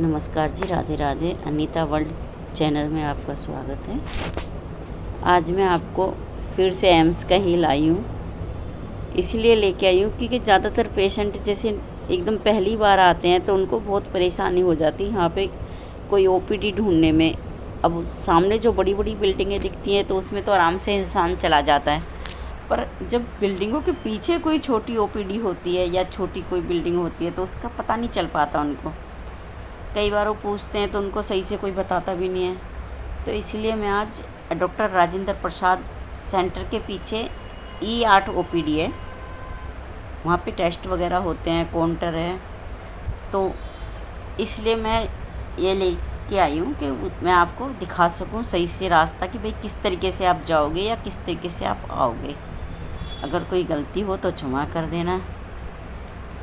नमस्कार जी, Radhe Radhe. Anita world channel में आपका स्वागत है। आज मैं आपको फिर से एम्स का ही लाई हूँ, इसलिए लेके आई हूँ क्योंकि ज़्यादातर पेशेंट जैसे एकदम पहली बार आते हैं तो उनको बहुत परेशानी हो जाती है यहाँ पे कोई ओपीडी ढूंढने में। अब सामने जो बड़ी बड़ी बिल्डिंगें दिखती हैं तो उसमें तो आराम से इंसान चला जाता है, पर जब बिल्डिंगों के पीछे कोई छोटी ओपीडी होती है या छोटी कोई बिल्डिंग होती है तो उसका पता नहीं चल पाता उनको। कई बार वो पूछते हैं तो उनको सही से कोई बताता भी नहीं है। तो इसलिए मैं आज डॉक्टर राजेंद्र प्रसाद सेंटर के पीछे E8 ओपीडी है, वहाँ पे टेस्ट वगैरह होते हैं, काउंटर है, तो इसलिए मैं ये लेके आई हूँ कि मैं आपको दिखा सकूँ सही से रास्ता कि भाई किस तरीके से आप जाओगे या किस तरीके से आप आओगे। अगर कोई गलती हो तो क्षमा कर देना,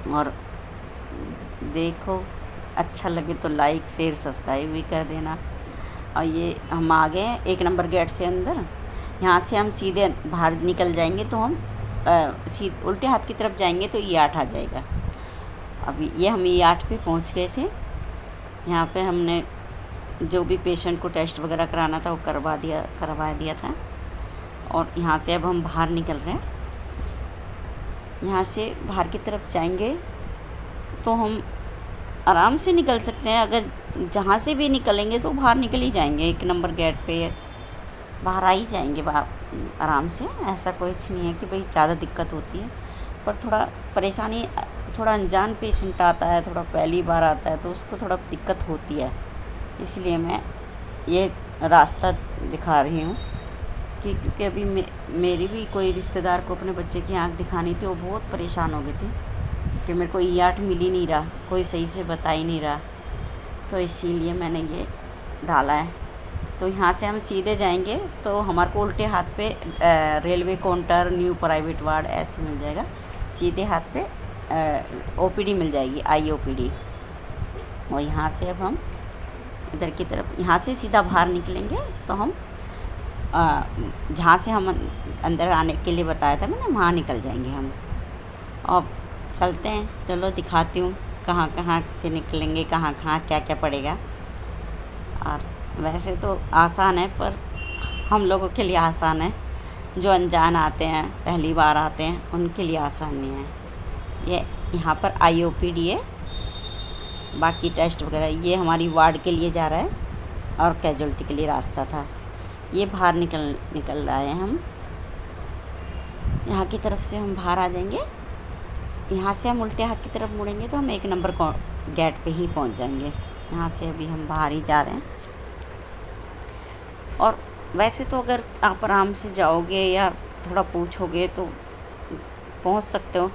और देखो अच्छा लगे तो लाइक शेयर सब्सक्राइब भी कर देना। और ये हम आ गए हैं 1 नंबर गेट से अंदर। यहाँ से हम सीधे बाहर निकल जाएंगे तो हम उल्टे हाथ की तरफ जाएंगे तो E8 आ जाएगा। अभी ये हम E8 पे पहुँच गए थे। यहाँ पे हमने जो भी पेशेंट को टेस्ट वगैरह कराना था वो करवा दिया था। और यहाँ से अब हम बाहर निकल रहे हैं। यहाँ से बाहर की तरफ जाएंगे तो हम आराम से निकल सकते हैं। अगर जहाँ से भी निकलेंगे तो बाहर निकल ही जाएंगे, 1 नंबर गेट पे बाहर आ ही जाएंगे आराम से। ऐसा कुछ नहीं है कि भाई ज़्यादा दिक्कत होती है, पर थोड़ा परेशानी, थोड़ा अनजान पेशेंट आता है, थोड़ा पहली बार आता है तो उसको थोड़ा दिक्कत होती है। इसलिए मैं ये रास्ता दिखा रही हूँ क्योंकि अभी मेरी भी कोई रिश्तेदार को अपने बच्चे की आँख दिखानी थी, वो बहुत परेशान हो गई थी कि मेरे को E8 मिल ही नहीं रहा, कोई सही से बता ही नहीं रहा, तो इसीलिए मैंने ये डाला है। तो यहाँ से हम सीधे जाएंगे तो हमारे को उल्टे हाथ पे railway counter, new private ward ऐसे मिल जाएगा। सीधे हाथ पे ओपीडी मिल जाएगी, IOPD। और यहाँ से अब हम इधर की तरफ, यहाँ से सीधा बाहर निकलेंगे तो हम जहाँ से हम अंदर आने के लिए बताया था मैंने, वहाँ निकल जाएंगे हम। अब चलते हैं, चलो दिखाती हूँ कहाँ कहाँ से निकलेंगे, कहाँ कहाँ क्या क्या पड़ेगा। और वैसे तो आसान है, पर हम लोगों के लिए आसान है, जो अनजान आते हैं, पहली बार आते हैं, उनके लिए आसान नहीं है। ये यहाँ पर IOPD है, बाकी टेस्ट वगैरह ये हमारी वार्ड के लिए जा रहा है और कैजुअल्टी के लिए रास्ता था। ये बाहर निकल रहा है हम, यहाँ की तरफ से हम बाहर आ जाएंगे। यहाँ से हम उल्टे हाथ की तरफ मुड़ेंगे तो हम 1 नंबर गेट पे ही पहुँच जाएंगे। यहाँ से अभी हम बाहर ही जा रहे हैं। और वैसे तो अगर आप आराम से जाओगे या थोड़ा पूछोगे तो पहुँच सकते हो,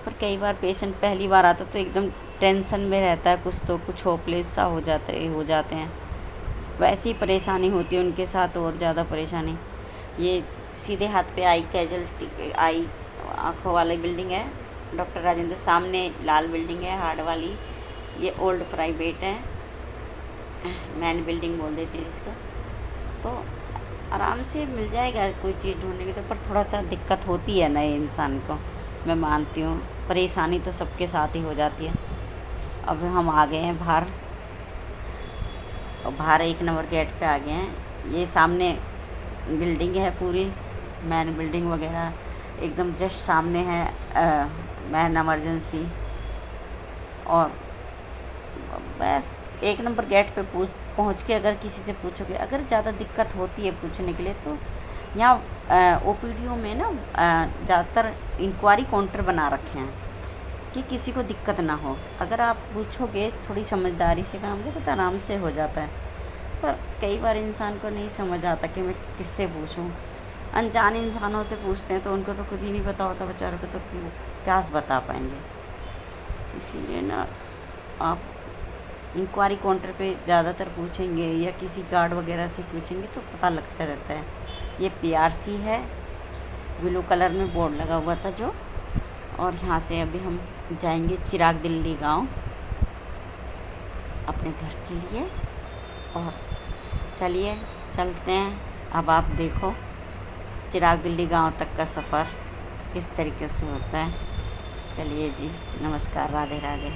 पर कई बार पेशेंट पहली बार आता तो एकदम टेंशन में रहता है, कुछ होपलेस सा हो जाते हैं। वैसे ही परेशानी होती है उनके साथ, और ज़्यादा परेशानी। ये सीधे हाथ पे आई आँखों वाली बिल्डिंग है डॉक्टर राजेंद्र, सामने लाल बिल्डिंग है हार्ड वाली, ये ओल्ड प्राइवेट है, मैन बिल्डिंग बोल देते हैं जिसको। तो आराम से मिल जाएगा कोई चीज़ ढूंढने की, तो पर थोड़ा सा दिक्कत होती है नए इंसान को, मैं मानती हूँ। परेशानी तो सबके साथ ही हो जाती है। अब हम आ गए हैं बाहर, और बाहर 1 नंबर गेट पे आ गए हैं। ये सामने बिल्डिंग है पूरी, मैन बिल्डिंग वगैरह एकदम जस्ट सामने है मैन इमरजेंसी। और बस 1 नंबर गेट पे पहुँच के अगर किसी से पूछोगे, अगर ज़्यादा दिक्कत होती है पूछने के लिए, तो यहाँ ओपीडीओ में ना ज़्यादातर इंक्वायरी काउंटर बना रखे हैं कि किसी को दिक्कत ना हो। अगर आप पूछोगे थोड़ी समझदारी से काम करो तो आराम से हो जाता है, पर कई बार इंसान को नहीं समझ आता कि मैं किससे पूछूं। अनजान इंसानों से पूछते हैं तो उनको तो खुद ही नहीं पता होता बेचारों को, तो क्या बता पाएंगे। इसीलिए ना आप इंक्वायरी काउंटर पे ज़्यादातर पूछेंगे या किसी गार्ड वगैरह से पूछेंगे तो पता लगता रहता है। ये PRC है, ब्लू कलर में बोर्ड लगा हुआ था जो। और यहाँ से अभी हम जाएंगे चिराग दिल्ली गांव अपने घर के लिए। और चलिए चलते हैं, अब आप देखो चिराग दिल्ली गांव तक का सफ़र किस तरीके से होता है। चलिए जी, नमस्कार, राधे राधे।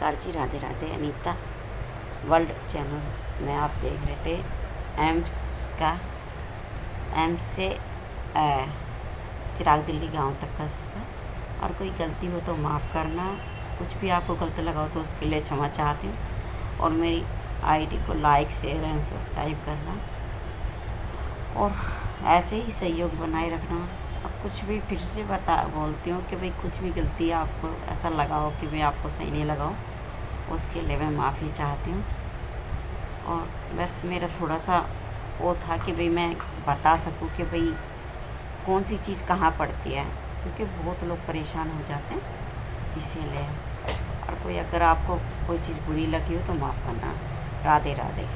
नमस्कार जी, राधे राधे। अनीता वर्ल्ड चैनल में आप देख रहे थे एम्स से चिराग दिल्ली गांव तक का सफ़र। और कोई गलती हो तो माफ़ करना, कुछ भी आपको गलत लगा हो तो उसके लिए क्षमा चाहती हूँ। और मेरी आईडी को लाइक, शेयर एंड सब्सक्राइब करना और ऐसे ही सहयोग बनाए रखना। अब कुछ भी फिर से बोलती हूँ कि भाई कुछ भी गलती आपको ऐसा लगा हो कि भाई आपको सही नहीं लगा हो, उसके लिए मैं माफ़ी चाहती हूँ। और बस मेरा थोड़ा सा वो था कि भाई मैं बता सकूँ कि भाई कौन सी चीज़ कहाँ पड़ती है, क्योंकि बहुत लोग परेशान हो जाते हैं इसीलिए। और कोई अगर आपको कोई चीज़ बुरी लगी हो तो माफ़ करना। राधे राधे।